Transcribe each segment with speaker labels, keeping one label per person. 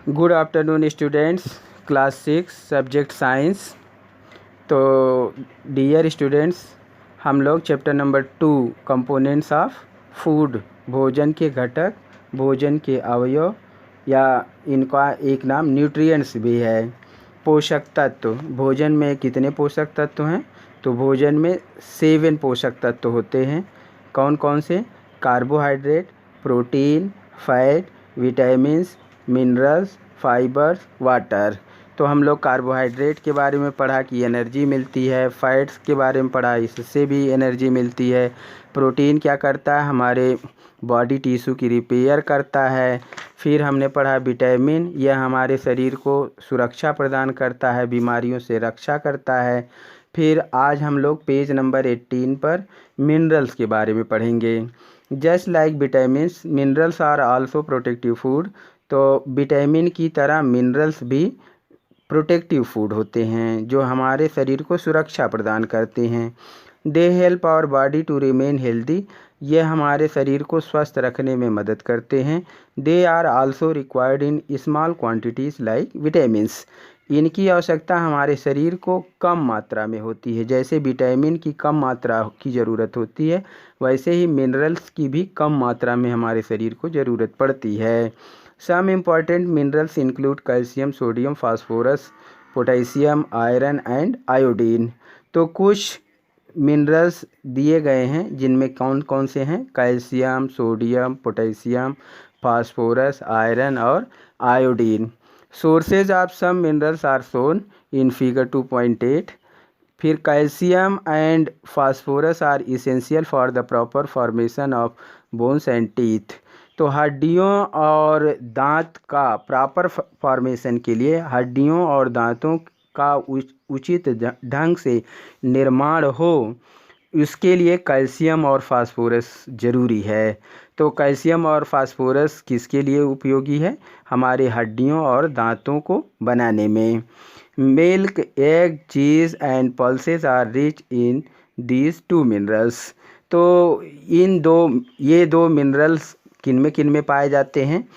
Speaker 1: Good afternoon students, class 6 subject science. तो dear students, हम लोग chapter number 2 components of food, भोजन के घटक, भोजन के अवयव या इनका एक नाम न्यूट्रिएंट्स भी है। पोषक तत्व, भोजन में कितने पोषक तत्व हैं? तो भोजन में 7 पोषक तत्व होते हैं। कौन कौन से? Carbohydrate, protein, fat, vitamins, minerals, fibres, water. तो हम लोग कार्बोहाइड्रेट के बारे में पढ़ा कि एनर्जी मिलती है, फैट्स के बारे में पढ़ा इससे भी एनर्जी मिलती है, प्रोटीन क्या करता है, हमारे बॉडी टिश्यू की रिपेयर करता है। फिर हमने पढ़ा विटामिन, यह हमारे शरीर को सुरक्षा प्रदान करता है, बीमारियों से रक्षा करता है। फिर आज हम लोग पेज नंबर 18 पर मिनरल्स के बारे में पढ़ेंगे। Just like vitamins, minerals are also protective food. तो विटामिन की तरह मिनरल्स भी प्रोटेक्टिव फूड होते हैं जो हमारे शरीर को सुरक्षा प्रदान करते हैं। They help our body to remain healthy, ये हमारे शरीर को स्वस्थ रखने में मदद करते हैं। They are also required in small quantities like vitamins, इनकी आवश्यकता हमारे शरीर को कम मात्रा में होती है। जैसे विटामिन की कम मात्रा की ज़रूरत होती है, वैसे ही मिनरल्स की भी कम मात्रा में हमारे शरीर को ज़रूरत पड़ती है। Some important minerals include calcium, sodium, phosphorus, potassium, iron and iodine. तो कुछ मिनरल्स दिए गए हैं जिनमें कौन कौन से हैं? Calcium, sodium, potassium, phosphorus, iron और iodine. Sources of some minerals are shown in figure 2.8। फिर calcium and phosphorus are essential for the proper formation of bones and teeth. तो हड्डियों और दांत का प्रॉपर फॉर्मेशन के लिए, हड्डियों और दांतों का उचित ढंग से निर्माण हो, उसके लिए कैल्शियम और फास्फोरस ज़रूरी है। तो कैल्शियम और फास्फोरस किसके लिए उपयोगी है? हमारे हड्डियों और दांतों को बनाने में। Milk, egg, cheese and pulses are rich in these 2 minerals. तो ये दो मिनरल्स किन में पाए जाते हैं?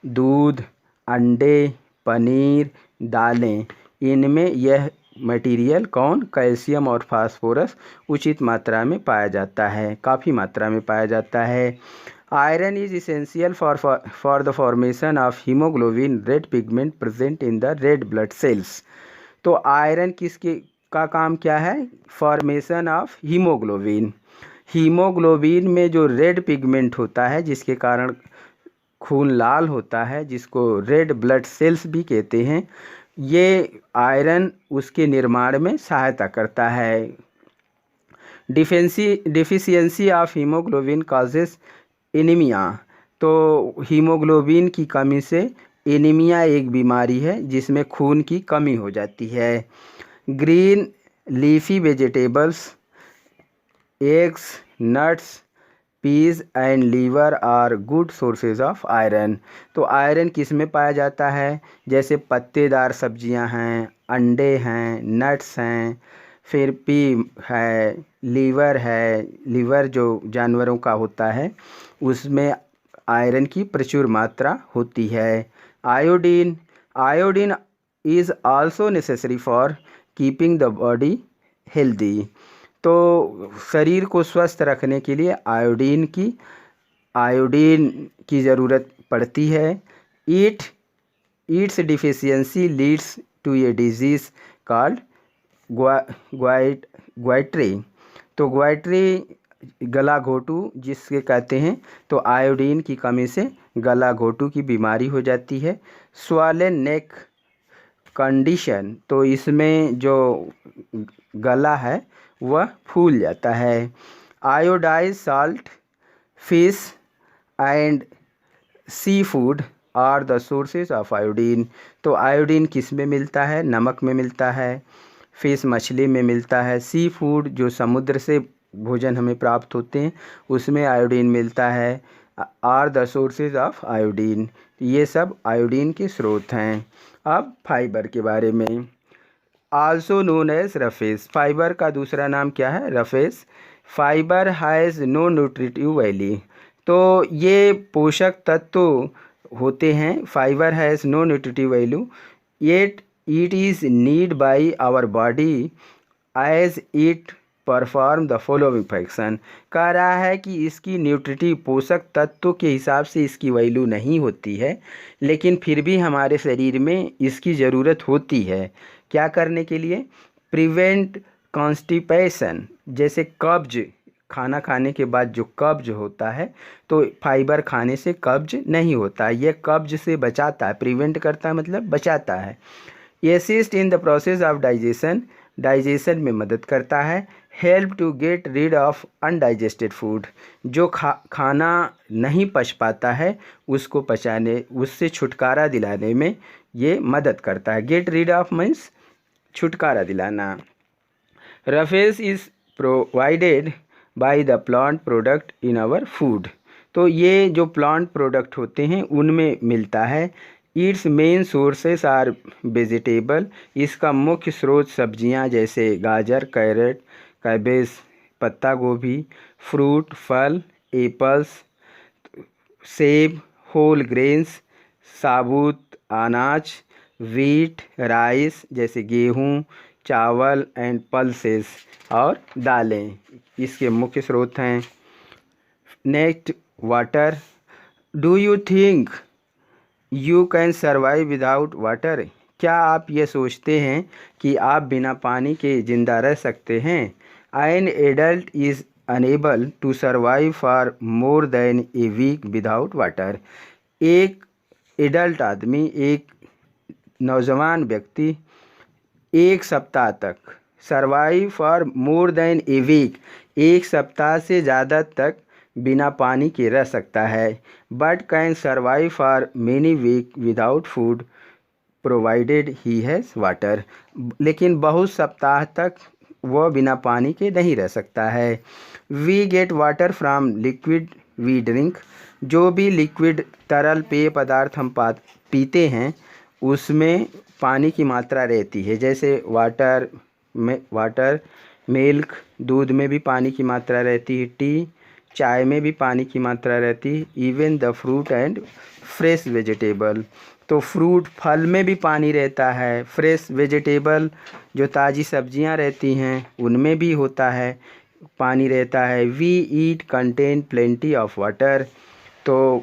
Speaker 1: दूध, अंडे, पनीर, दालें, इनमें यह मटेरियल कैल्शियम और फास्फोरस उचित मात्रा में पाया जाता है, काफ़ी मात्रा में पाया जाता है। Iron is essential for the formation of haemoglobin, red pigment present in the red blood cells. तो आयरन किसके का काम क्या है? Formation of haemoglobin. हीमोग्लोबिन में जो रेड पिगमेंट होता है, जिसके कारण खून लाल होता है, जिसको रेड ब्लड सेल्स भी कहते हैं, ये आयरन उसके निर्माण में सहायता करता है। Deficiency of haemoglobin causes anaemia. तो हीमोग्लोबिन की कमी से एनीमिया एक बीमारी है जिसमें खून की कमी हो जाती है। Green leafy vegetables, eggs, nuts, peas and liver are good sources of iron. तो आयरन किस में पाया जाता है? जैसे पत्तेदार सब्जियां हैं, अंडे हैं, नट्स हैं, फिर पी है, लीवर है, लीवर जो जानवरों का होता है उसमें आयरन की प्रचुर मात्रा होती है। Iodine, iodine is also necessary for keeping the body healthy. तो शरीर को स्वस्थ रखने के लिए आयोडीन की ज़रूरत पड़ती है। Its deficiency leads to a disease called goitre. तो ग्वाइट्री गला घोटू जिसके कहते हैं, तो आयोडीन की कमी से गला घोटू की बीमारी हो जाती है। स्वॉलन नेक कंडीशन, तो इसमें जो गला है वह फूल जाता है। Iodize salt, fish and seafood are the sources of iodine. तो आयोडीन किस में मिलता है? नमक में मिलता है, फिश मछली में मिलता है, सी फूड जो समुद्र से भोजन हमें प्राप्त होते हैं उसमें आयोडीन मिलता है। Are the sources of iodine, ये सब आयोडीन के स्रोत हैं। अब फाइबर के बारे में, also known as roughage, fibre का दूसरा नाम क्या है? Roughage. Fibre has no nutritive value. तो ये पोषक तत्व होते हैं। Fibre has no nutritive value yet it is need by our body as it perform the following function. कह रहा है कि इसकी न्यूट्रिटिव पोषक तत्व के हिसाब से इसकी वैल्यू नहीं होती है, लेकिन फिर भी हमारे शरीर में इसकी ज़रूरत होती है। क्या करने के लिए? प्रिवेंट कॉन्स्टिपेशन, जैसे कब्ज, खाना खाने के बाद जो कब्ज होता है, तो फाइबर खाने से कब्ज नहीं होता, यह कब्ज से बचाता है। प्रिवेंट करता है मतलब बचाता है। Assist in the process of digestion, digestion में मदद करता है। Help to get rid of undigested food, जो खाना नहीं पच पाता है उसको पचाने, उससे छुटकारा दिलाने में ये मदद करता है। गेट रीड ऑफ मीन्स छुटकारा दिलाना। Roughage is provided by the plant product in our food, तो ये जो प्लांट प्रोडक्ट होते हैं उनमें मिलता है। Its main sources are vegetable, इसका मुख्य स्रोत सब्जियां जैसे गाजर, कैरेट, कैबेज, पत्ता गोभी, फ्रूट, फल, एप्पल्स, सेब, होल ग्रेन्स, साबुत अनाज, वीट, राइस जैसे गेहूं, चावल एंड पल्सेस, और दालें इसके मुख्य स्रोत हैं। Next, water. Do you think you can survive without water, क्या आप ये सोचते हैं कि आप बिना पानी के ज़िंदा रह सकते हैं? An adult is unable to survive for more than a week without water, एक एडल्ट आदमी, एक नौजवान व्यक्ति एक सप्ताह तक, survive for more than a week, एक सप्ताह से ज़्यादा तक बिना पानी के रह सकता है। But can survive for many week without food provided he has water, लेकिन बहुत सप्ताह तक वह बिना पानी के नहीं रह सकता है। We get water from liquid we drink, जो भी लिक्विड तरल पेय पदार्थ हम पीते हैं उसमें पानी की मात्रा रहती है, जैसे वाटर, मिल्क, दूध में भी पानी की मात्रा रहती है, टी, चाय में भी पानी की मात्रा रहती है। Even the fruit and fresh vegetable, तो फ्रूट, फल में भी पानी रहता है। फ्रेश वेजिटेबल, जो ताज़ी सब्जियां रहती हैं उनमें भी होता है, पानी रहता है। We eat contain plenty of water, तो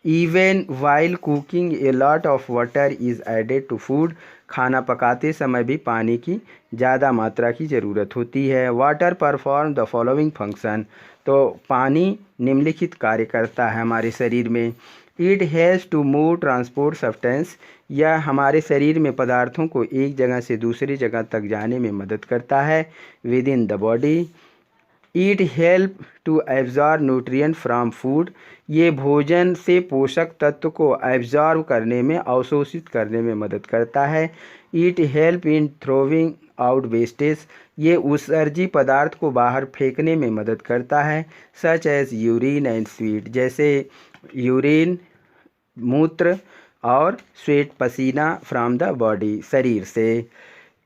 Speaker 1: even while cooking a lot of water is added to food, खाना पकाते समय भी पानी की ज़्यादा मात्रा की ज़रूरत होती है। Water perform the following function, तो पानी निम्नलिखित कार्य करता है हमारे शरीर में। It has to move transport substance, यह हमारे शरीर में पदार्थों को एक जगह से दूसरी जगह तक जाने में मदद करता है within the body. It help to absorb nutrient from food, ये भोजन से पोषक तत्व को एब्जॉर्ब करने में, अवशोषित करने में मदद करता है। It help in throwing out wastage, ये उत्सर्जी पदार्थ को बाहर फेंकने में मदद करता है। Such as urine and sweat, जैसे यूरिन, मूत्र, और स्वेट, पसीना फ्रॉम द बॉडी, शरीर से।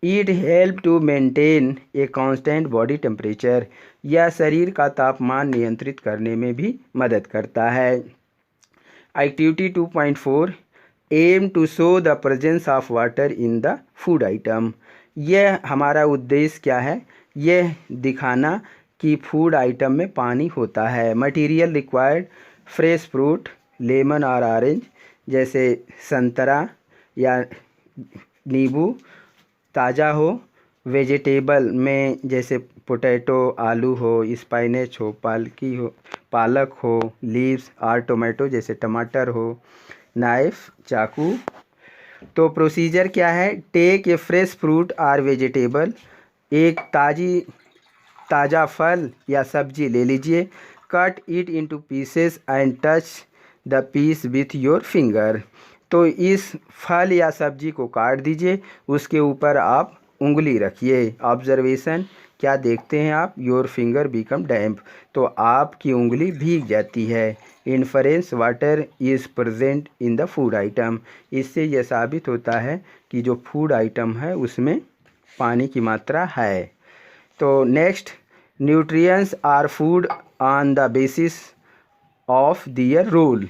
Speaker 1: It help to maintain a constant body temperature, यह शरीर का तापमान नियंत्रित करने में भी मदद करता है। Activity 2.4, aim to show the presence of water in the food item, यह हमारा उद्देश्य क्या है? यह दिखाना कि फूड आइटम में पानी होता है। Material required, fresh fruit, lemon और ऑरेंज, जैसे संतरा या नींबू ताज़ा हो। वेजिटेबल में जैसे पोटैटो, आलू हो, स्पाइनेच हो, पालक हो, लीव्स, और टोमेटो जैसे टमाटर हो। नाइफ, चाकू। तो प्रोसीजर क्या है? टेक ए फ्रेश फ्रूट और वेजिटेबल, एक ताज़ा फल या सब्जी ले लीजिए। Cut it into pieces and touch the piece with your finger, तो इस फल या सब्जी को काट दीजिए, उसके ऊपर आप उंगली रखिए। ऑब्जर्वेशन, क्या देखते हैं आप? योर फिंगर बिकम डैम्प, तो आपकी उंगली भीग जाती है। Inference, water is present in the food item, इससे यह साबित होता है कि जो फूड आइटम है उसमें पानी की मात्रा है। तो next, nutrients are food on the basis of their role,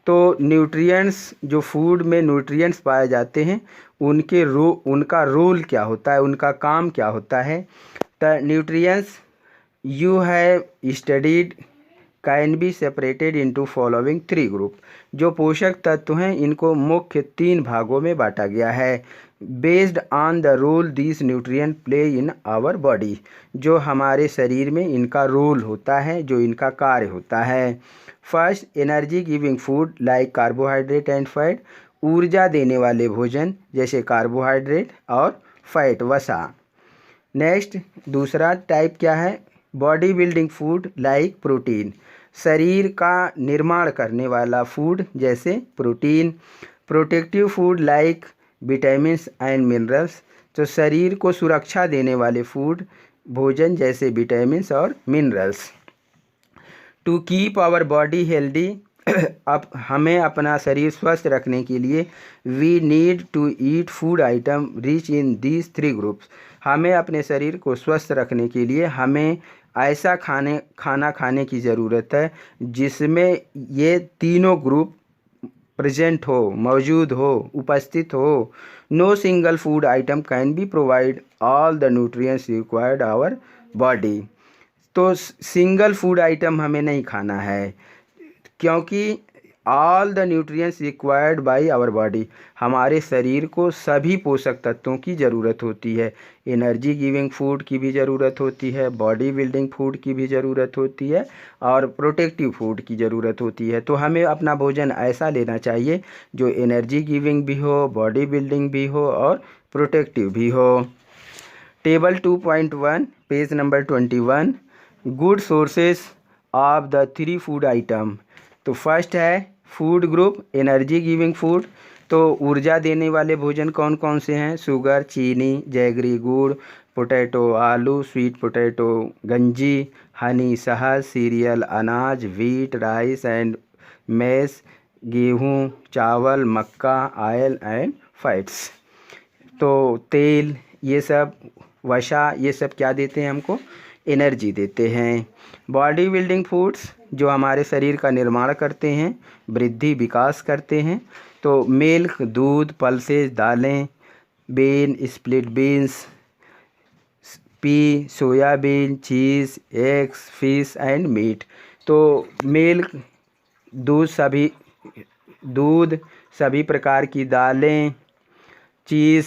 Speaker 1: तो न्यूट्रिएंट्स, जो फूड में न्यूट्रिएंट्स पाए जाते हैं उनका रोल क्या होता है, उनका काम क्या होता है। The nutrients you have studied can be separated into following 3 group. जो पोषक तत्व हैं इनको मुख्य 3 भागों में बांटा गया है, based on the role this nutrient play in our body. जो हमारे शरीर में इनका रोल होता है, जो इनका कार्य होता है। First, energy giving food like carbohydrate and fat. ऊर्जा देने वाले भोजन जैसे कार्बोहाइड्रेट और फैट, वसा। नेक्स्ट, दूसरा टाइप क्या है, body building food like protein. शरीर का निर्माण करने वाला फूड जैसे protein. Protective food like vitamins and minerals. तो शरीर को सुरक्षा देने वाले फूड भोजन जैसे विटामिन्स और minerals. To keep our body healthy, अब हमें अपना शरीर स्वस्थ रखने के लिए we need to eat food item rich in these 3 groups. हमें अपने शरीर को स्वस्थ रखने के लिए हमें ऐसा खाना खाने की ज़रूरत है जिसमें ये तीनों ग्रुप प्रेजेंट हो, मौजूद हो, उपस्थित हो। No single food item can be provide all the nutrients required our body. तो सिंगल फूड आइटम हमें नहीं खाना है, क्योंकि all the nutrients required by our body, हमारे शरीर को सभी पोषक तत्वों की ज़रूरत होती है। एनर्जी गिविंग फूड की भी ज़रूरत होती है, बॉडी बिल्डिंग फूड की भी ज़रूरत होती है और प्रोटेक्टिव फूड की ज़रूरत होती है। तो हमें अपना भोजन ऐसा लेना चाहिए जो एनर्जी गिविंग भी हो, बॉडी बिल्डिंग भी हो और प्रोटेक्टिव भी हो। Table 2.1 page number 21, good sources of the 3 food item. तो फर्स्ट है food group energy giving food. तो ऊर्जा देने वाले भोजन कौन कौन से हैं, शुगर, चीनी, जैगरी, गुड़, पोटैटो, आलू, स्वीट पोटैटो, गंजी, हनी, शहद, सीरियल, अनाज, वीट, राइस एंड मैस, गेहूँ, चावल, मक्का, ऑयल एंड फैट्स। तो तेल, ये सब, वसा, ये सब क्या देते हैं हमको, एनर्जी देते हैं। बॉडी बिल्डिंग फूड्स जो हमारे शरीर का निर्माण करते हैं, वृद्धि विकास करते हैं। तो मिल्क, दूध, पल्सेस, दालें, bean, split beans, pea, soyabean, cheese, eggs, fish and meat. तो मिल्क, दूध, सभी प्रकार की दालें, चीज़,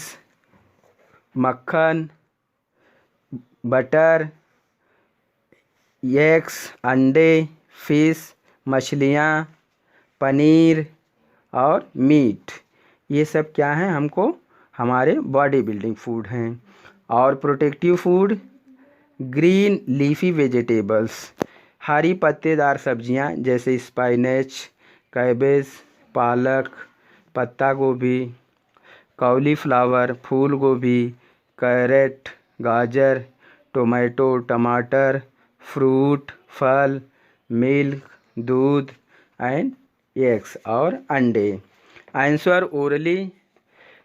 Speaker 1: मक्खन, बटर, एग्स, अंडे, फिश, मछलियाँ, पनीर और मीट, ये सब क्या हैं, हमको हमारे बॉडी बिल्डिंग फूड हैं। और protective food, green leafy vegetables, हरी पत्तेदार सब्जियां जैसे स्पाइनच, कैबेज, पालक, पत्ता गोभी, कॉलीफ्लावर, फूल गोभी, कैरेट, गाजर, टोमेटो, टमाटर, फ्रूट, फल, मिल्क, दूध एंड एग्स और अंडे। Answer orally,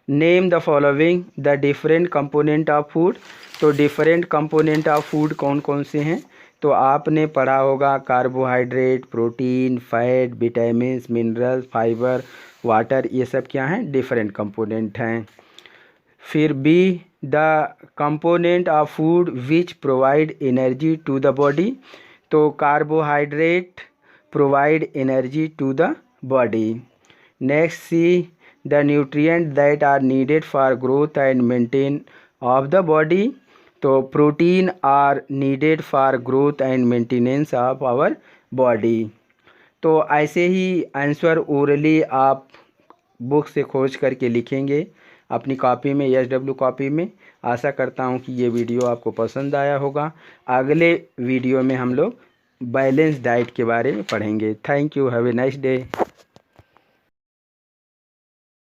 Speaker 1: name the following the different component of food. तो डिफरेंट कंपोनेंट ऑफ फूड कौन कौन से हैं, तो आपने पढ़ा होगा carbohydrate, protein, fat, vitamins, minerals, fibre, water, ये सब क्या हैं, डिफरेंट कंपोनेंट हैं। फिर B, the component of food which provide energy to the body. तो carbohydrate provide energy to the body. Next, C, the nutrient that are needed for growth and maintain of the body. तो protein are needed for growth and maintenance of our body. तो ऐसे ही answer orally आप book से खोज करके लिखेंगे अपनी कॉपी में, SW कॉपी में। आशा करता हूँ कि ये वीडियो आपको पसंद आया होगा। अगले वीडियो में हम लोग बैलेंस डाइट के बारे में पढ़ेंगे। Thank you, have a nice day.